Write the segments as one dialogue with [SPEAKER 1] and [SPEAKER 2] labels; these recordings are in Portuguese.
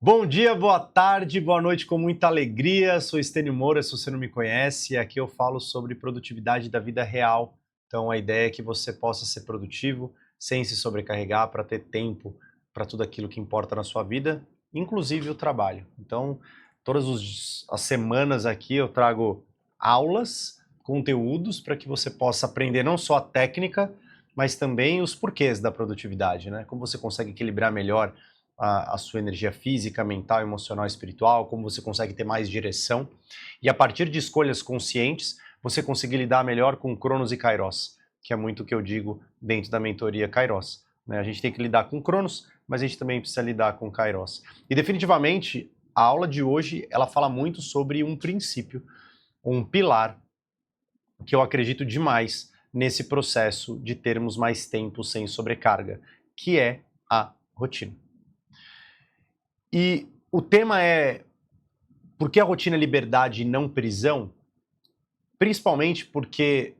[SPEAKER 1] Bom dia, boa tarde, boa noite com muita alegria. Sou Estênio Moura, se você não me conhece, aqui eu falo sobre produtividade da vida real. Então a ideia é que você possa ser produtivo sem se sobrecarregar para ter tempo para tudo aquilo que importa na sua vida, inclusive o trabalho. Então, as semanas aqui eu trago aulas, conteúdos para que você possa aprender não só a técnica, mas também os porquês da produtividade, né? Como você consegue equilibrar melhor a sua energia física, mental, emocional, espiritual, como você consegue ter mais direção e a partir de escolhas conscientes você conseguir lidar melhor com Cronos e Kairos, que é muito o que eu digo dentro da mentoria Kairos, né? A gente tem que lidar com Cronos, mas a gente também precisa lidar com Kairos. E definitivamente a aula de hoje ela fala muito sobre um princípio, um pilar que eu acredito demais nesse processo de termos mais tempo sem sobrecarga, que é a rotina. E o tema é por que a rotina é liberdade e não prisão? Principalmente porque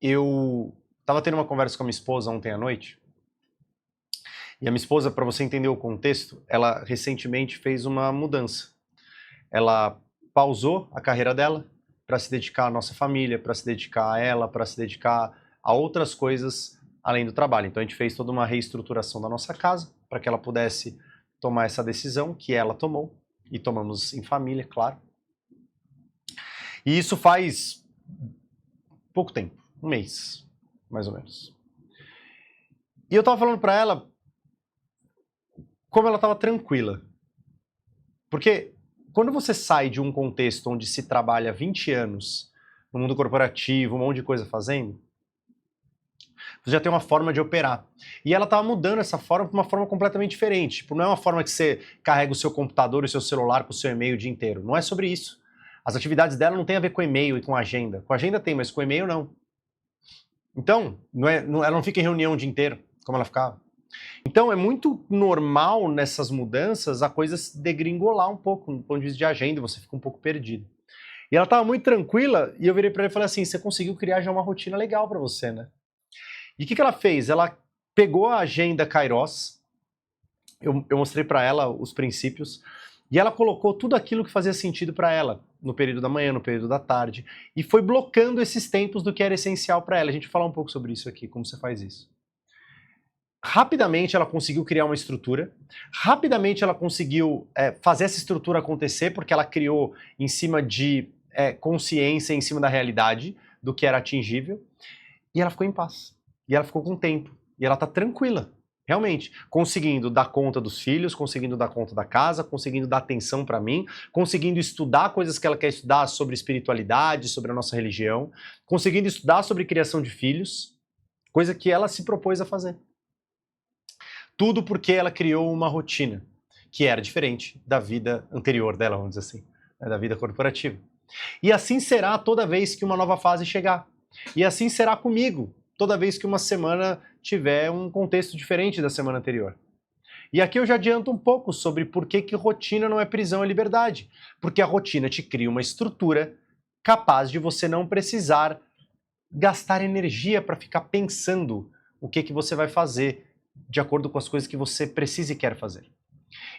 [SPEAKER 1] eu estava tendo uma conversa com a minha esposa ontem à noite, e a minha esposa, para você entender o contexto, ela recentemente fez uma mudança. Ela pausou a carreira dela para se dedicar à nossa família, para se dedicar a ela, para se dedicar a outras coisas além do trabalho. Então a gente fez toda uma reestruturação da nossa casa para que ela pudesse tomar essa decisão que ela tomou, e tomamos em família, claro. E isso faz pouco tempo, um mês, mais ou menos. E eu tava falando para ela como ela tava tranquila. Porque quando você sai de um contexto onde se trabalha 20 anos, no mundo corporativo, um monte de coisa fazendo, você já tem uma forma de operar. E ela estava mudando essa forma para uma forma completamente diferente. Tipo, não é uma forma que você carrega o seu computador e o seu celular com o seu e-mail o dia inteiro. Não é sobre isso. As atividades dela não tem a ver com e-mail e com agenda. Com agenda tem, mas com e-mail não. Então, ela não fica em reunião o dia inteiro, como ela ficava. Então, é muito normal nessas mudanças a coisa se degringolar um pouco, no ponto de vista de agenda, você fica um pouco perdido. E ela estava muito tranquila, e eu virei para ela e falei assim, você conseguiu criar já uma rotina legal para você, né? E o que ela fez? Ela pegou a agenda Kairos, eu mostrei para ela os princípios, e ela colocou tudo aquilo que fazia sentido para ela, no período da manhã, no período da tarde, e foi blocando esses tempos do que era essencial para ela. A gente vai falar um pouco sobre isso aqui, como você faz isso. Rapidamente ela conseguiu criar uma estrutura, rapidamente ela conseguiu fazer essa estrutura acontecer, porque ela criou em cima de consciência, em cima da realidade, do que era atingível, e ela ficou em paz. E ela ficou com tempo. E ela tá tranquila, realmente. Conseguindo dar conta dos filhos, conseguindo dar conta da casa, conseguindo dar atenção para mim, conseguindo estudar coisas que ela quer estudar sobre espiritualidade, sobre a nossa religião, conseguindo estudar sobre criação de filhos, coisa que ela se propôs a fazer. Tudo porque ela criou uma rotina que era diferente da vida anterior dela, vamos dizer assim, né, da vida corporativa. E assim será toda vez que uma nova fase chegar. E assim será comigo, toda vez que uma semana tiver um contexto diferente da semana anterior. E aqui eu já adianto um pouco sobre por que rotina não é prisão, é liberdade. Porque a rotina te cria uma estrutura capaz de você não precisar gastar energia para ficar pensando o que você vai fazer de acordo com as coisas que você precisa e quer fazer.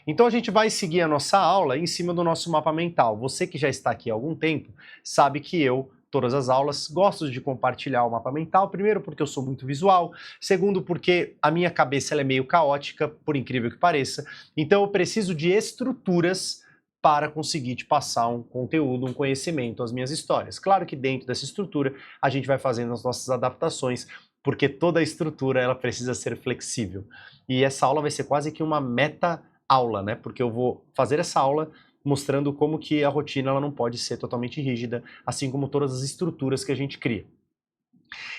[SPEAKER 1] Então a gente vai seguir a nossa aula em cima do nosso mapa mental. Você que já está aqui há algum tempo sabe que eu, todas as aulas, gosto de compartilhar o mapa mental, primeiro porque eu sou muito visual, segundo porque a minha cabeça ela é meio caótica, por incrível que pareça, então eu preciso de estruturas para conseguir te passar um conteúdo, um conhecimento, as minhas histórias. Claro que dentro dessa estrutura a gente vai fazendo as nossas adaptações, porque toda a estrutura ela precisa ser flexível. E essa aula vai ser quase que uma meta-aula, né? Porque eu vou fazer essa aula mostrando como que a rotina ela não pode ser totalmente rígida, assim como todas as estruturas que a gente cria.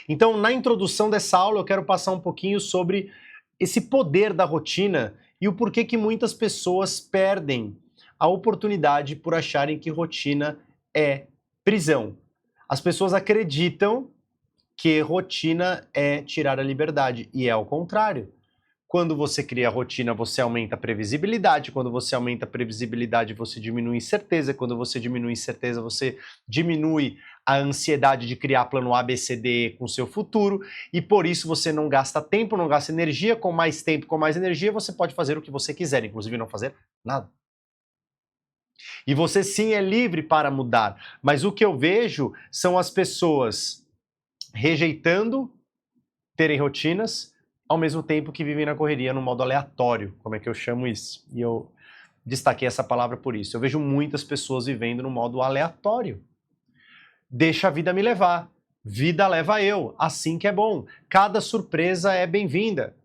[SPEAKER 1] Então, na introdução dessa aula, eu quero passar um pouquinho sobre esse poder da rotina e o porquê que muitas pessoas perdem a oportunidade por acharem que rotina é prisão. As pessoas acreditam que rotina é tirar a liberdade, e é ao contrário. Quando você cria a rotina, você aumenta a previsibilidade. Quando você aumenta a previsibilidade, você diminui incerteza. Quando você diminui incerteza, você diminui a ansiedade de criar plano A, B, C, D, E com o seu futuro. E por isso você não gasta tempo, não gasta energia. Com mais tempo, com mais energia, você pode fazer o que você quiser, inclusive não fazer nada. E você sim é livre para mudar. Mas o que eu vejo são as pessoas rejeitando terem rotinas, ao mesmo tempo que vivem na correria no modo aleatório, como é que eu chamo isso? E eu destaquei essa palavra por isso. Eu vejo muitas pessoas vivendo no modo aleatório. Deixa a vida me levar. Vida leva eu. Assim que é bom. Cada surpresa é bem-vinda.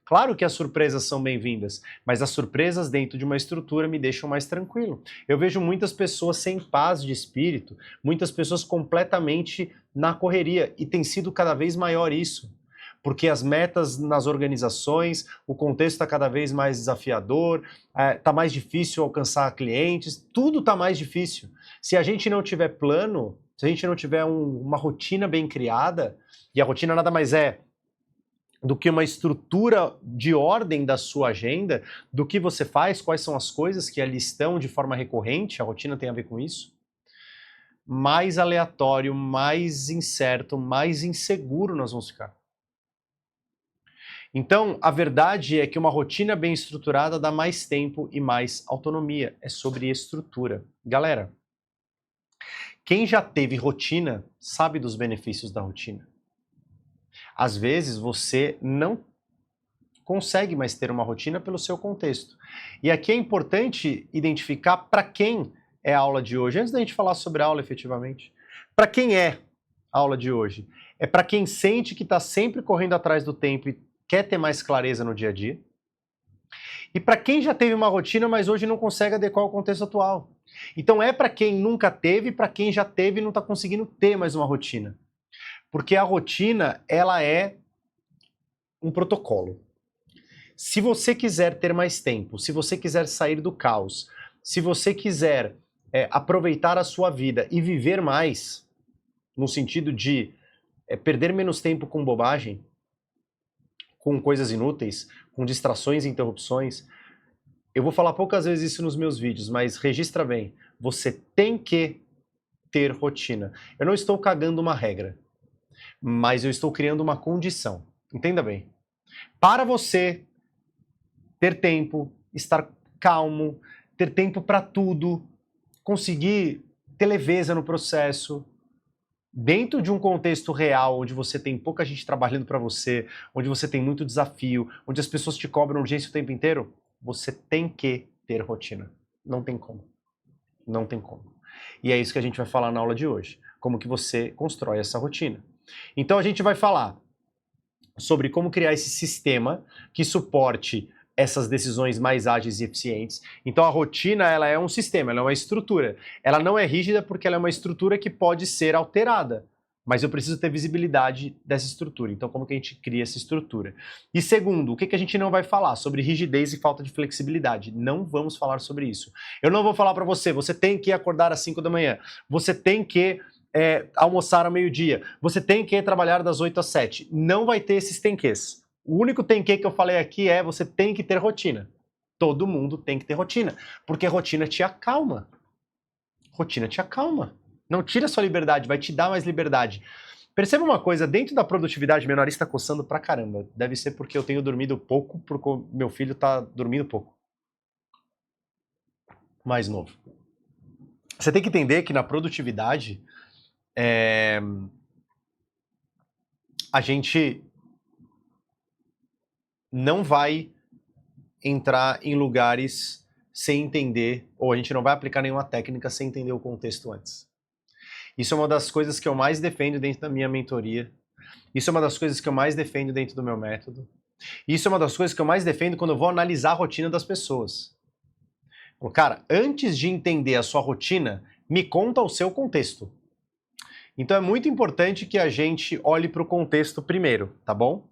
[SPEAKER 1] Claro que as surpresas são bem-vindas, mas as surpresas dentro de uma estrutura me deixam mais tranquilo. Eu vejo muitas pessoas sem paz de espírito, muitas pessoas completamente na correria, e tem sido cada vez maior isso. Porque as metas nas organizações, o contexto está cada vez mais desafiador, está mais difícil alcançar clientes, tudo está mais difícil. Se a gente não tiver plano, se a gente não tiver uma rotina bem criada, e a rotina nada mais é do que uma estrutura de ordem da sua agenda, do que você faz, quais são as coisas que ali estão de forma recorrente, a rotina tem a ver com isso, mais aleatório, mais incerto, mais inseguro nós vamos ficar. Então, a verdade é que uma rotina bem estruturada dá mais tempo e mais autonomia. É sobre estrutura. Galera, quem já teve rotina sabe dos benefícios da rotina. Às vezes você não consegue mais ter uma rotina pelo seu contexto. E aqui é importante identificar para quem é a aula de hoje. Antes da gente falar sobre a aula efetivamente, para quem é a aula de hoje? É para quem sente que está sempre correndo atrás do tempo e quer ter mais clareza no dia a dia. E para quem já teve uma rotina, mas hoje não consegue adequar ao contexto atual. Então é para quem nunca teve, para quem já teve e não está conseguindo ter mais uma rotina. Porque a rotina, ela é um protocolo. Se você quiser ter mais tempo, se você quiser sair do caos, se você quiser aproveitar a sua vida e viver mais, no sentido de perder menos tempo com bobagem, com coisas inúteis, com distrações e interrupções, eu vou falar poucas vezes isso nos meus vídeos, mas registra bem, você tem que ter rotina. Eu não estou cagando uma regra, mas eu estou criando uma condição. Entenda bem. Para você ter tempo, estar calmo, ter tempo para tudo, conseguir ter leveza no processo, dentro de um contexto real, onde você tem pouca gente trabalhando para você, onde você tem muito desafio, onde as pessoas te cobram urgência o tempo inteiro, você tem que ter rotina. Não tem como. Não tem como. E é isso que a gente vai falar na aula de hoje. Como que você constrói essa rotina. Então a gente vai falar sobre como criar esse sistema que suporte essas decisões mais ágeis e eficientes. Então a rotina, ela é um sistema, ela é uma estrutura. Ela não é rígida porque ela é uma estrutura que pode ser alterada, mas eu preciso ter visibilidade dessa estrutura. Então como que a gente cria essa estrutura? E segundo, o que a gente não vai falar? Sobre rigidez e falta de flexibilidade. Não vamos falar sobre isso. Eu não vou falar para você, você tem que acordar às 5 da manhã, você tem que almoçar ao meio-dia, você tem que trabalhar das 8 às 7. Não vai ter esses tenquês. O único tenquê que eu falei aqui é você tem que ter rotina. Todo mundo tem que ter rotina, porque rotina te acalma. Rotina te acalma. Não tira sua liberdade, vai te dar mais liberdade. Perceba uma coisa, dentro da produtividade, meu nariz tá coçando pra caramba. Deve ser porque eu tenho dormido pouco, porque meu filho tá dormindo pouco. Mais novo. Você tem que entender que na produtividade, a gente não vai entrar em lugares sem entender, ou a gente não vai aplicar nenhuma técnica sem entender o contexto antes. Isso é uma das coisas que eu mais defendo dentro da minha mentoria. Isso é uma das coisas que eu mais defendo dentro do meu método. Isso é uma das coisas que eu mais defendo quando eu vou analisar a rotina das pessoas. Cara, antes de entender a sua rotina, me conta o seu contexto. Então é muito importante que a gente olhe para o contexto primeiro, tá bom?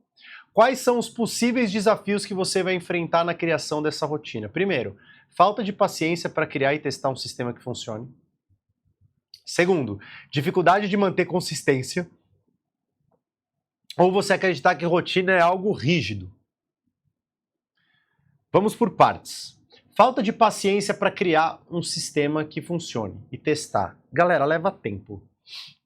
[SPEAKER 1] Quais são os possíveis desafios que você vai enfrentar na criação dessa rotina? Primeiro, falta de paciência para criar e testar um sistema que funcione. Segundo, dificuldade de manter consistência. Ou você acreditar que rotina é algo rígido. Vamos por partes. Falta de paciência para criar um sistema que funcione e testar. Galera, leva tempo.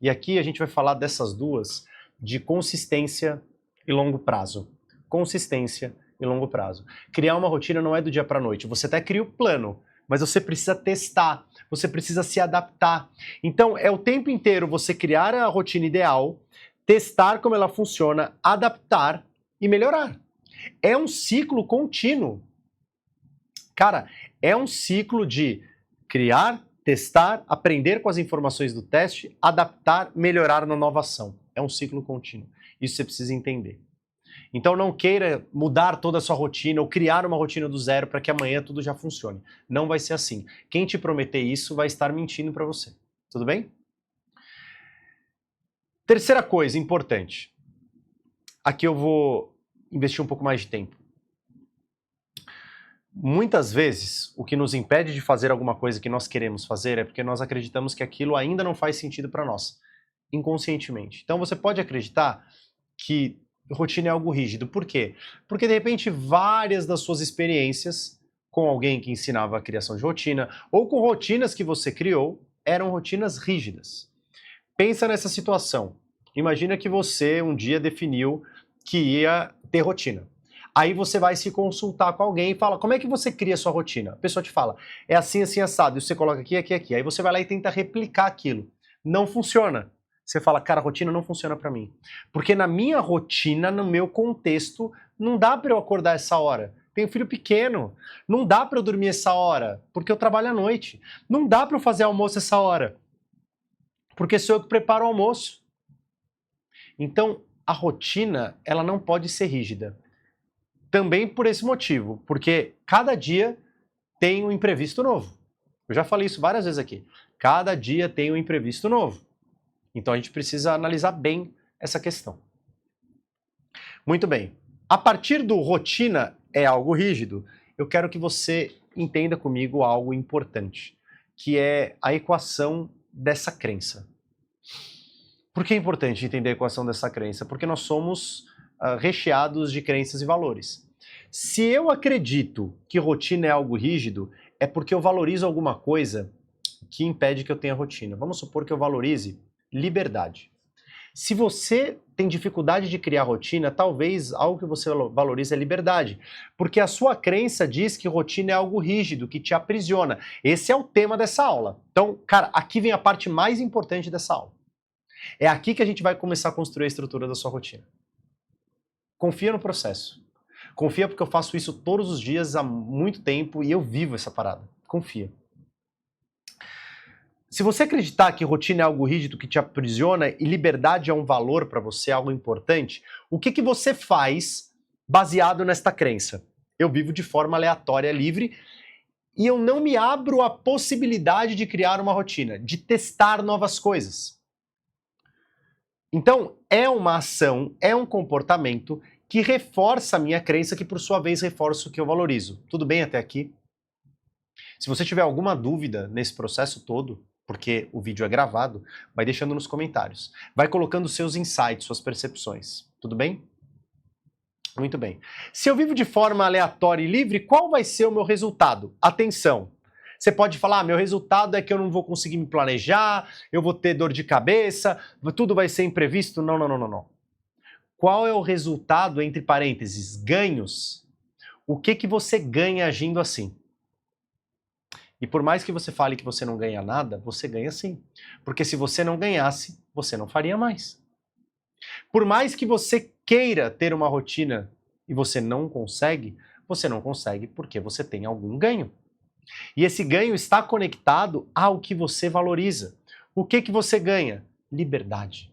[SPEAKER 1] E aqui a gente vai falar dessas duas, de consistência e longo prazo. Consistência e longo prazo. Criar uma rotina não é do dia para a noite. Você até cria o plano, mas você precisa testar, você precisa se adaptar. Então, é o tempo inteiro você criar a rotina ideal, testar como ela funciona, adaptar e melhorar. É um ciclo contínuo. Cara, é um ciclo de criar, testar, aprender com as informações do teste, adaptar, melhorar na nova ação. É um ciclo contínuo. Isso você precisa entender. Então não queira mudar toda a sua rotina ou criar uma rotina do zero para que amanhã tudo já funcione. Não vai ser assim. Quem te prometer isso vai estar mentindo para você. Tudo bem? Terceira coisa importante. Aqui eu vou investir um pouco mais de tempo. Muitas vezes, o que nos impede de fazer alguma coisa que nós queremos fazer é porque nós acreditamos que aquilo ainda não faz sentido para nós, inconscientemente. Então você pode acreditar que rotina é algo rígido. Por quê? Porque de repente várias das suas experiências com alguém que ensinava a criação de rotina ou com rotinas que você criou eram rotinas rígidas. Pensa nessa situação. Imagina que você um dia definiu que ia ter rotina. Aí você vai se consultar com alguém e fala, como é que você cria a sua rotina? A pessoa te fala, é assim, assim, assado. E você coloca aqui, aqui, aqui. Aí você vai lá e tenta replicar aquilo. Não funciona. Você fala, cara, a rotina não funciona pra mim. Porque na minha rotina, no meu contexto, não dá pra eu acordar essa hora. Tenho filho pequeno. Não dá pra eu dormir essa hora, porque eu trabalho à noite. Não dá pra eu fazer almoço essa hora, porque sou eu que preparo o almoço. Então, a rotina, ela não pode ser rígida. Também por esse motivo, porque cada dia tem um imprevisto novo. Eu já falei isso várias vezes aqui. Cada dia tem um imprevisto novo. Então a gente precisa analisar bem essa questão. Muito bem. A partir do rotina é algo rígido, eu quero que você entenda comigo algo importante, que é a equação dessa crença. Por que é importante entender a equação dessa crença? Porque nós somos recheados de crenças e valores. Se eu acredito que rotina é algo rígido, é porque eu valorizo alguma coisa que impede que eu tenha rotina. Vamos supor que eu valorize liberdade. Se você tem dificuldade de criar rotina, talvez algo que você valoriza é liberdade, porque a sua crença diz que rotina é algo rígido, que te aprisiona. Esse é o tema dessa aula. Então, cara, aqui vem a parte mais importante dessa aula. É aqui que a gente vai começar a construir a estrutura da sua rotina. Confia no processo. Confia porque eu faço isso todos os dias há muito tempo e eu vivo essa parada. Confia. Se você acreditar que rotina é algo rígido que te aprisiona e liberdade é um valor para você, algo importante, o que você faz baseado nesta crença? Eu vivo de forma aleatória, livre, e eu não me abro à possibilidade de criar uma rotina, de testar novas coisas. Então, é uma ação, é um comportamento que reforça a minha crença, que por sua vez reforça o que eu valorizo. Tudo bem até aqui? Se você tiver alguma dúvida nesse processo todo, porque o vídeo é gravado, vai deixando nos comentários. Vai colocando seus insights, suas percepções. Tudo bem? Muito bem. Se eu vivo de forma aleatória e livre, qual vai ser o meu resultado? Atenção! Você pode falar, meu resultado é que eu não vou conseguir me planejar, eu vou ter dor de cabeça, tudo vai ser imprevisto. Não, não, não, não, não. Qual é o resultado, entre parênteses, ganhos? O que você ganha agindo assim? E por mais que você fale que você não ganha nada, você ganha sim. Porque se você não ganhasse, você não faria mais. Por mais que você queira ter uma rotina e você não consegue porque você tem algum ganho. E esse ganho está conectado ao que você valoriza. O que você ganha? Liberdade.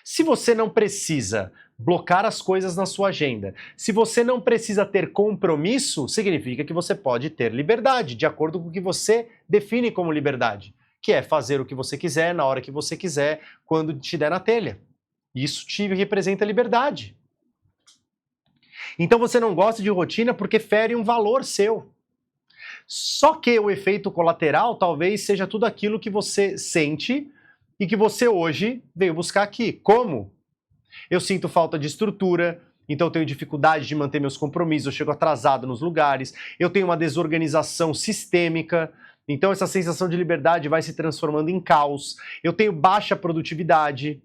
[SPEAKER 1] Se você não precisa blocar as coisas na sua agenda, se você não precisa ter compromisso, significa que você pode ter liberdade, de acordo com o que você define como liberdade, que é fazer o que você quiser, na hora que você quiser, quando te der na telha. Isso te representa liberdade. Então você não gosta de rotina porque fere um valor seu. Só que o efeito colateral talvez seja tudo aquilo que você sente e que você hoje veio buscar aqui. Como? Eu sinto falta de estrutura, então eu tenho dificuldade de manter meus compromissos, eu chego atrasado nos lugares, eu tenho uma desorganização sistêmica, então essa sensação de liberdade vai se transformando em caos. Eu tenho baixa produtividade,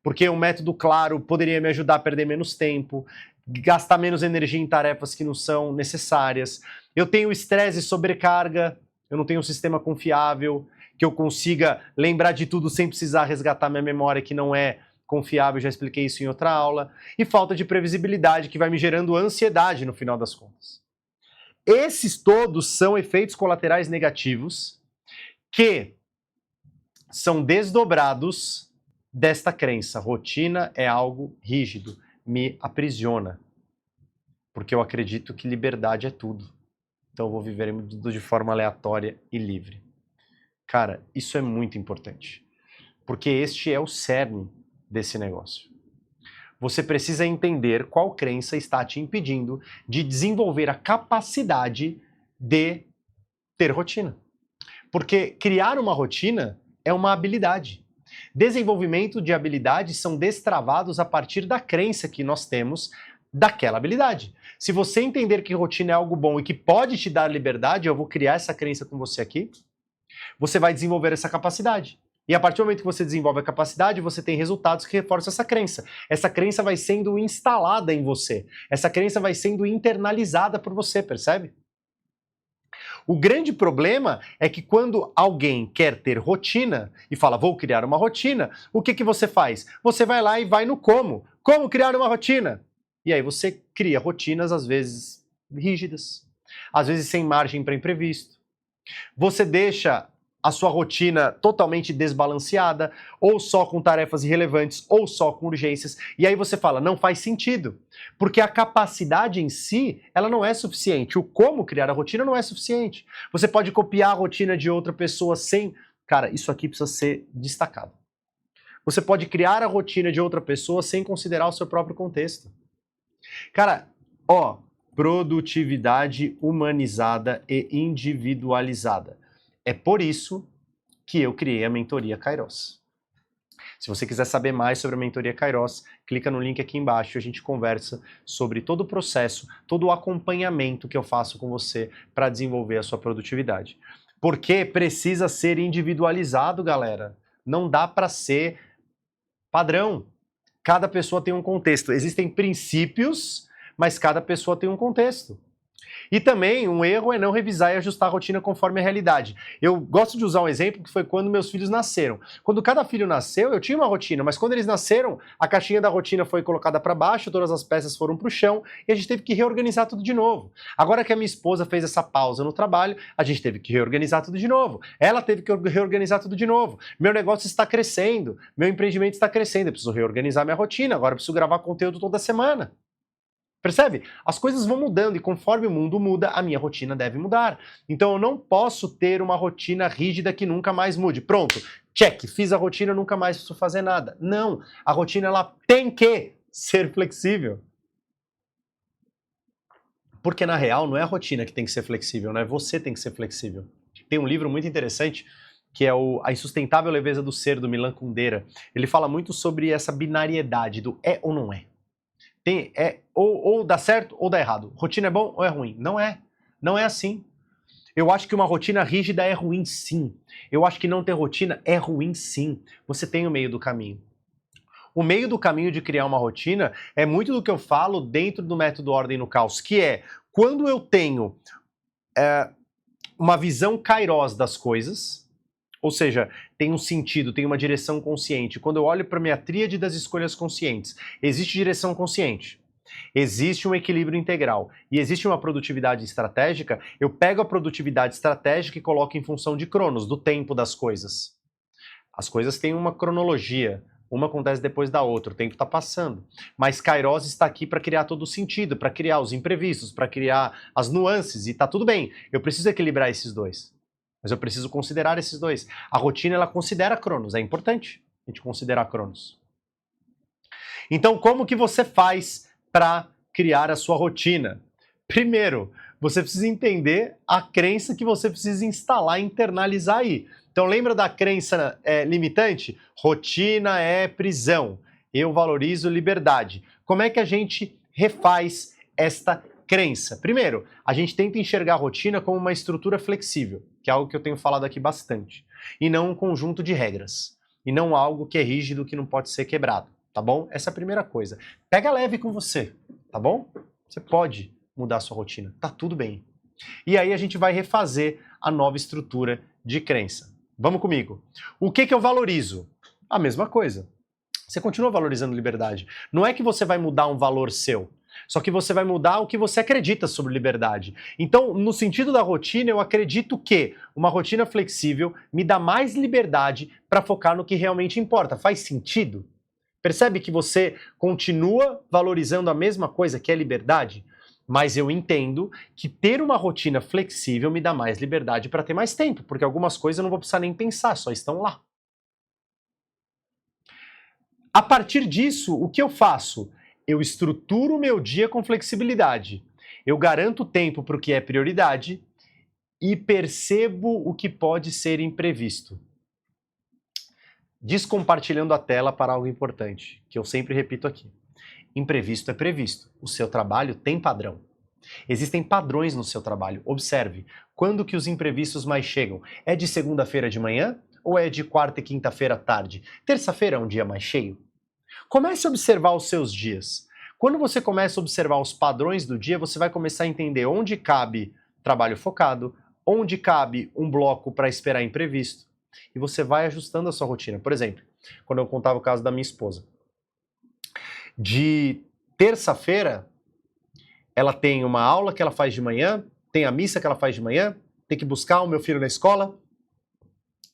[SPEAKER 1] porque um método claro poderia me ajudar a perder menos tempo, gastar menos energia em tarefas que não são necessárias. eu tenho estresse e sobrecarga, eu não tenho um sistema confiável, que eu consiga lembrar de tudo sem precisar resgatar minha memória, que não é confiável, já expliquei isso em outra aula, e falta de previsibilidade, que vai me gerando ansiedade no final das contas. Esses todos são efeitos colaterais negativos que são desdobrados desta crença. Rotina é algo rígido, me aprisiona, porque eu acredito que liberdade é tudo. Então eu vou viver tudo de forma aleatória e livre. Cara, isso é muito importante, porque este é o cerne desse negócio. Você precisa entender qual crença está te impedindo de desenvolver a capacidade de ter rotina. Porque criar uma rotina é uma habilidade. Desenvolvimento de habilidades são destravados a partir da crença que nós temos daquela habilidade. Se você entender que rotina é algo bom e que pode te dar liberdade, eu vou criar essa crença com você aqui, você vai desenvolver essa capacidade. E a partir do momento que você desenvolve a capacidade, você tem resultados que reforçam essa crença. Essa crença vai sendo instalada em você. Essa crença vai sendo internalizada por você, percebe? O grande problema é que quando alguém quer ter rotina e fala, vou criar uma rotina, o que você faz? Você vai lá e vai no como. Como criar uma rotina? E aí você cria rotinas, às vezes rígidas, às vezes sem margem para imprevisto. Você deixa a sua rotina totalmente desbalanceada, ou só com tarefas irrelevantes, ou só com urgências, e aí você fala, não faz sentido, porque a capacidade em si, ela não é suficiente, o como criar a rotina não é suficiente. Você pode copiar a rotina de outra pessoa sem... Cara, isso aqui precisa ser destacado. Você pode criar a rotina de outra pessoa sem considerar o seu próprio contexto. Cara, ó, produtividade humanizada e individualizada. É por isso que eu criei a mentoria Kairos. Se você quiser saber mais sobre a mentoria Kairos, clica no link aqui embaixo e a gente conversa sobre todo o processo, todo o acompanhamento que eu faço com você para desenvolver a sua produtividade. Porque precisa ser individualizado, galera. Não dá para ser padrão. Cada pessoa tem um contexto. Existem princípios, mas cada pessoa tem um contexto. E também um erro é não revisar e ajustar a rotina conforme a realidade. Eu gosto de usar um exemplo que foi quando meus filhos nasceram. Quando cada filho nasceu, eu tinha uma rotina, mas quando eles nasceram, a caixinha da rotina foi colocada para baixo, todas as peças foram para o chão e a gente teve que reorganizar tudo de novo. Agora que a minha esposa fez essa pausa no trabalho, a gente teve que reorganizar tudo de novo. Ela teve que reorganizar tudo de novo. Meu negócio está crescendo, meu empreendimento está crescendo, eu preciso reorganizar minha rotina, agora eu preciso gravar conteúdo toda semana. Percebe? As coisas vão mudando e conforme o mundo muda, a minha rotina deve mudar. Então eu não posso ter uma rotina rígida que nunca mais mude. Pronto, check, fiz a rotina, nunca mais preciso fazer nada. Não, a rotina ela tem que ser flexível. Porque na real não é a rotina que tem que ser flexível, não é você tem que ser flexível. Tem um livro muito interessante que é A Insustentável Leveza do Ser, do Milan Kundera. Ele fala muito sobre essa binariedade do é ou não é. Ou dá certo ou dá errado. Rotina é bom ou é ruim? Não é. Não é assim. Eu acho que uma rotina rígida é ruim, sim. Eu acho que não ter rotina é ruim, sim. Você tem o meio do caminho. O meio do caminho de criar uma rotina é muito do que eu falo dentro do método Ordem no Caos, que é quando eu tenho uma visão Kairos das coisas, ou seja, tem um sentido, tem uma direção consciente. Quando eu olho para a minha tríade das escolhas conscientes, existe direção consciente, existe um equilíbrio integral e existe uma produtividade estratégica, eu pego a produtividade estratégica e coloco em função de Cronos, do tempo das coisas. As coisas têm uma cronologia, uma acontece depois da outra, o tempo está passando. Mas Kairos está aqui para criar todo o sentido, para criar os imprevistos, para criar as nuances, e está tudo bem. Eu preciso equilibrar esses dois. Mas eu preciso considerar esses dois. A rotina, ela considera Cronos. É importante a gente considerar Cronos. Então, como que você faz para criar a sua rotina? Primeiro, você precisa entender a crença que você precisa instalar, internalizar aí. Então, lembra da crença limitante? Rotina é prisão. Eu valorizo liberdade. Como é que a gente refaz esta crença? Primeiro, a gente tenta enxergar a rotina como uma estrutura flexível, que é algo que eu tenho falado aqui bastante, e não um conjunto de regras, e não algo que é rígido, que não pode ser quebrado, tá bom? Essa é a primeira coisa. Pega leve com você, tá bom? Você pode mudar a sua rotina, tá tudo bem. E aí a gente vai refazer a nova estrutura de crença. Vamos comigo. O que eu valorizo? A mesma coisa. Você continua valorizando liberdade. Não é que você vai mudar um valor seu, só que você vai mudar o que você acredita sobre liberdade. Então, no sentido da rotina, eu acredito que uma rotina flexível me dá mais liberdade para focar no que realmente importa. Faz sentido? Percebe que você continua valorizando a mesma coisa, que é liberdade? Mas eu entendo que ter uma rotina flexível me dá mais liberdade para ter mais tempo, porque algumas coisas eu não vou precisar nem pensar, só estão lá. A partir disso, o que eu faço? Eu estruturo o meu dia com flexibilidade. Eu garanto tempo para o que é prioridade e percebo o que pode ser imprevisto. Descompartilhando a tela para algo importante, que eu sempre repito aqui. Imprevisto é previsto. O seu trabalho tem padrão. Existem padrões no seu trabalho. Observe, quando que os imprevistos mais chegam? É de segunda-feira de manhã ou é de quarta e quinta-feira à tarde? Terça-feira é um dia mais cheio? Comece a observar os seus dias. Quando você começa a observar os padrões do dia, você vai começar a entender onde cabe trabalho focado, onde cabe um bloco para esperar imprevisto. E você vai ajustando a sua rotina. Por exemplo, quando eu contava o caso da minha esposa. De terça-feira, ela tem uma aula que ela faz de manhã, tem a missa que ela faz de manhã, tem que buscar o meu filho na escola,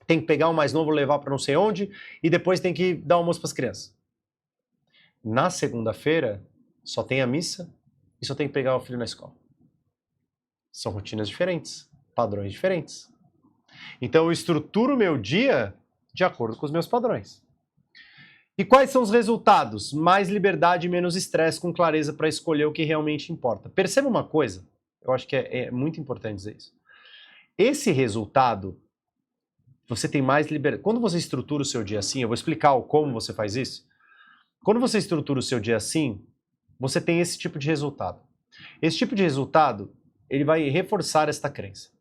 [SPEAKER 1] tem que pegar o mais novo, levar para não sei onde, e depois tem que dar almoço para as crianças. Na segunda-feira, só tem a missa e só tem que pegar o filho na escola. São rotinas diferentes, padrões diferentes. Então eu estruturo o meu dia de acordo com os meus padrões. E quais são os resultados? Mais liberdade e menos estresse, com clareza para escolher o que realmente importa. Perceba uma coisa, eu acho que é muito importante dizer isso. Esse resultado, você tem mais liberdade. Quando você estrutura o seu dia assim, eu vou explicar como você faz isso. Quando você estrutura o seu dia assim, você tem esse tipo de resultado. Esse tipo de resultado, ele vai reforçar esta crença.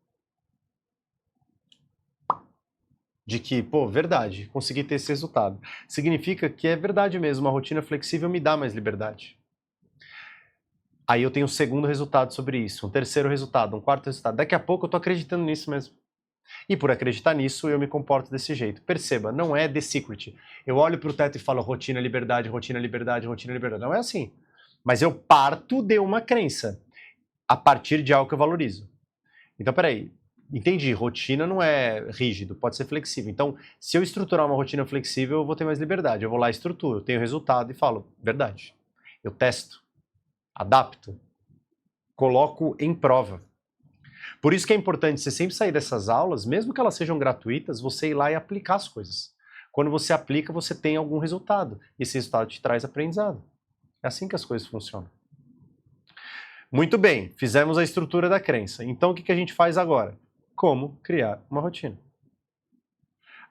[SPEAKER 1] De que, pô, verdade, consegui ter esse resultado. Significa que é verdade mesmo, uma rotina flexível me dá mais liberdade. Aí eu tenho um segundo resultado sobre isso, um terceiro resultado, um quarto resultado. Daqui a pouco eu tô acreditando nisso mesmo. E por acreditar nisso, eu me comporto desse jeito. Perceba, não é The Secret. Eu olho pro teto e falo rotina, liberdade, rotina, liberdade, rotina, liberdade. Não é assim. Mas eu parto de uma crença, a partir de algo que eu valorizo. Então, peraí, entendi, rotina não é rígido, pode ser flexível. Então, se eu estruturar uma rotina flexível, eu vou ter mais liberdade. Eu vou lá e estruturo, eu tenho resultado e falo, verdade. Eu testo, adapto, coloco em prova. Por isso que é importante você sempre sair dessas aulas, mesmo que elas sejam gratuitas, você ir lá e aplicar as coisas. Quando você aplica, você tem algum resultado. E esse resultado te traz aprendizado. É assim que as coisas funcionam. Muito bem, fizemos a estrutura da crença. Então o que a gente faz agora? Como criar uma rotina.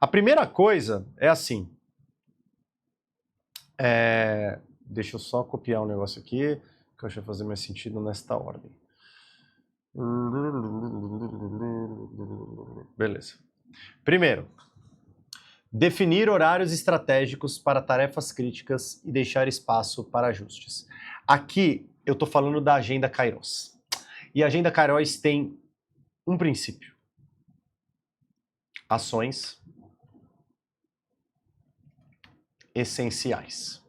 [SPEAKER 1] A primeira coisa é assim. Deixa eu só copiar um negócio aqui, que eu acho que vai fazer mais sentido nesta ordem. Beleza. Primeiro, definir horários estratégicos para tarefas críticas e deixar espaço para ajustes. Aqui eu estou falando da agenda Kairos. E a agenda Kairos tem um princípio. Ações essenciais.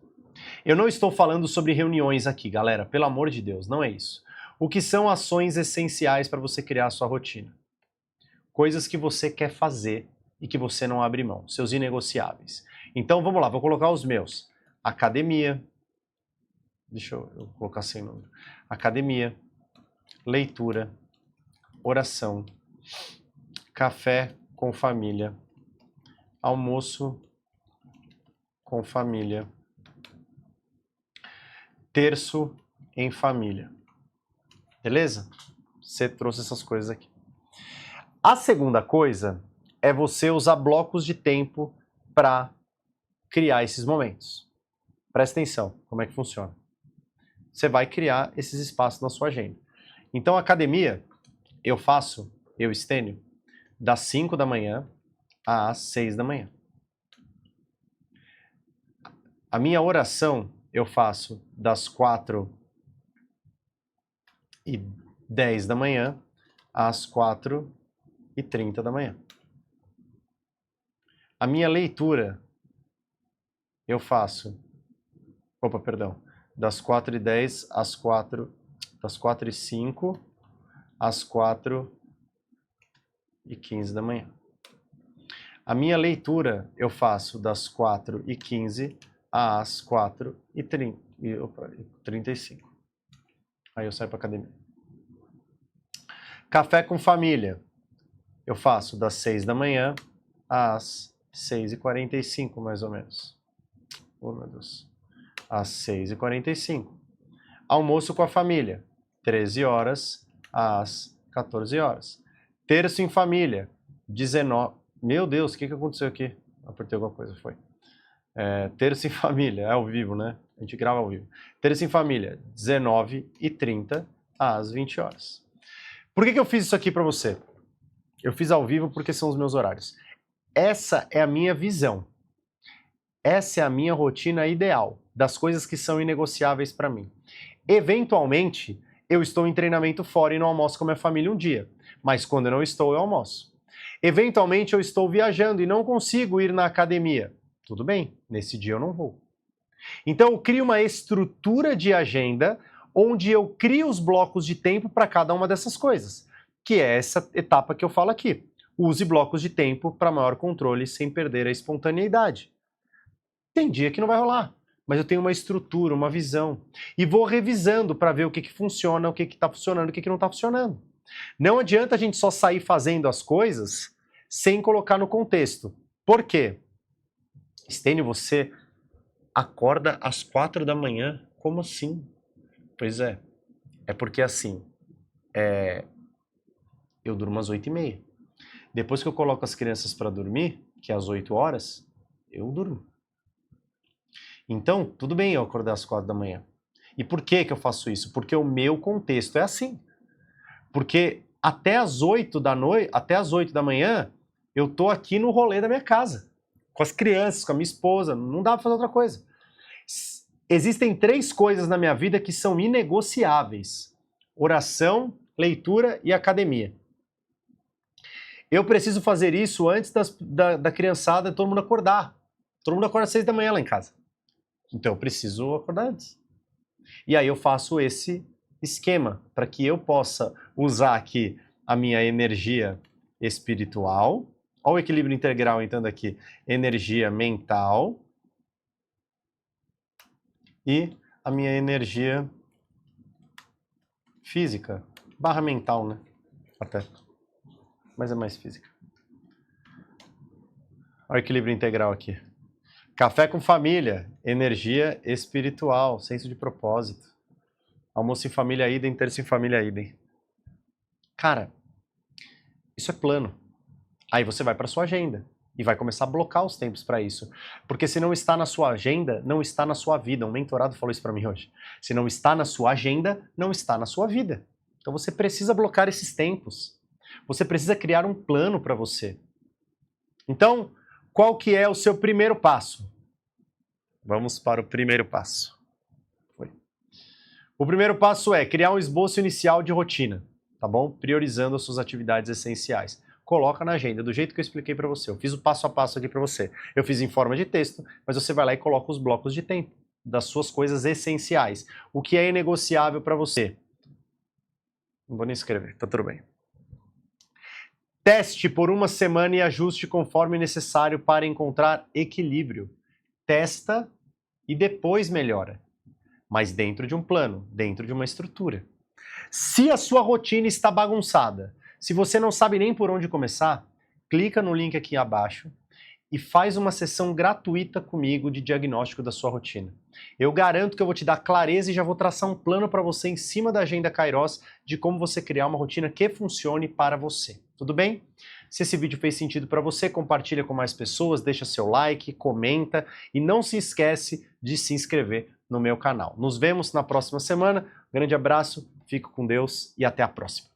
[SPEAKER 1] Eu não estou falando sobre reuniões aqui, galera, pelo amor de Deus, não é isso. O que são ações essenciais para você criar a sua rotina? Coisas que você quer fazer e que você não abre mão, seus inegociáveis. Então vamos lá, vou colocar os meus. Academia, deixa eu colocar sem número. Academia, leitura, oração, café com família, almoço com família, terço em família. Beleza? Você trouxe essas coisas aqui. A segunda coisa é você usar blocos de tempo para criar esses momentos. Presta atenção, como é que funciona. Você vai criar esses espaços na sua agenda. Então, a academia, eu, Estênio, das 5 da manhã às 6 da manhã. A minha oração, eu faço das 4h10 da manhã às 4h30 da manhã. A minha leitura eu faço, das 4h10 às 4h05 às 4h15 da manhã. A minha leitura eu faço das 4h15 às 4h35. Aí eu saio para academia. Café com família. Eu faço das 6 da manhã às 6h45, mais ou menos. Oh, meu Deus. Às 6h45. Almoço com a família. 13 horas às 14 horas. Terço em família. 19... Meu Deus, o que aconteceu aqui? Apertei alguma coisa, foi. Terço em família, é ao vivo, né? A gente grava ao vivo. Terço em família, 19h30 às 20 horas. Por que eu fiz isso aqui para você? Eu fiz ao vivo porque são os meus horários. Essa é a minha visão. Essa é a minha rotina ideal, das coisas que são inegociáveis para mim. Eventualmente, eu estou em treinamento fora e não almoço com a minha família um dia. Mas quando eu não estou, eu almoço. Eventualmente eu estou viajando e não consigo ir na academia. Tudo bem, nesse dia eu não vou. Então eu crio uma estrutura de agenda onde eu crio os blocos de tempo para cada uma dessas coisas, que é essa etapa que eu falo aqui. Use blocos de tempo para maior controle sem perder a espontaneidade. Tem dia que não vai rolar, mas eu tenho uma estrutura, uma visão. E vou revisando para ver o que funciona, o que está funcionando, o que não está funcionando. Não adianta a gente só sair fazendo as coisas sem colocar no contexto. Por quê? Stênio, você acorda às 4 da manhã? Como assim? Pois é porque assim, eu durmo às 8h30. Depois que eu coloco as crianças para dormir, que é às 8 horas, eu durmo. Então, tudo bem eu acordar às 4 da manhã. E por que eu faço isso? Porque o meu contexto é assim. Porque até às 8 da manhã, eu tô aqui no rolê da minha casa, com as crianças, com a minha esposa, não dá para fazer outra coisa. Existem 3 coisas na minha vida que são inegociáveis: oração, leitura e academia. Eu preciso fazer isso antes da criançada, todo mundo acordar. Todo mundo acorda às 6 da manhã lá em casa. Então eu preciso acordar antes. E aí eu faço esse esquema para que eu possa usar aqui a minha energia espiritual. Olha o equilíbrio integral entrando aqui. Energia mental e a minha energia física. Barra mental, né? Até. Mas é mais física. Olha o equilíbrio integral aqui. Café com família. Energia espiritual. Senso de propósito. Almoço em família idem, terço em família idem. Cara, isso é plano. Aí você vai para sua agenda e vai começar a blocar os tempos para isso. Porque se não está na sua agenda, não está na sua vida. Um mentorado falou isso para mim hoje. Se não está na sua agenda, não está na sua vida. Então você precisa blocar esses tempos. Você precisa criar um plano para você. Então, qual que é o seu primeiro passo? Vamos para o primeiro passo. O primeiro passo é criar um esboço inicial de rotina, tá bom? Priorizando as suas atividades essenciais. Coloca na agenda, do jeito que eu expliquei para você. Eu fiz o passo a passo aqui para você. Eu fiz em forma de texto, mas você vai lá e coloca os blocos de tempo das suas coisas essenciais. O que é inegociável para você? Não vou nem escrever, tá tudo bem. Teste por uma semana e ajuste conforme necessário para encontrar equilíbrio. Testa e depois melhora. Mas dentro de um plano, dentro de uma estrutura. Se a sua rotina está bagunçada, se você não sabe nem por onde começar, clica no link aqui abaixo e faz uma sessão gratuita comigo de diagnóstico da sua rotina. Eu garanto que eu vou te dar clareza e já vou traçar um plano para você em cima da agenda Kairos de como você criar uma rotina que funcione para você. Tudo bem? Se esse vídeo fez sentido para você, compartilha com mais pessoas, deixa seu like, comenta e não se esquece de se inscrever no meu canal. Nos vemos na próxima semana. Um grande abraço, fico com Deus e até a próxima.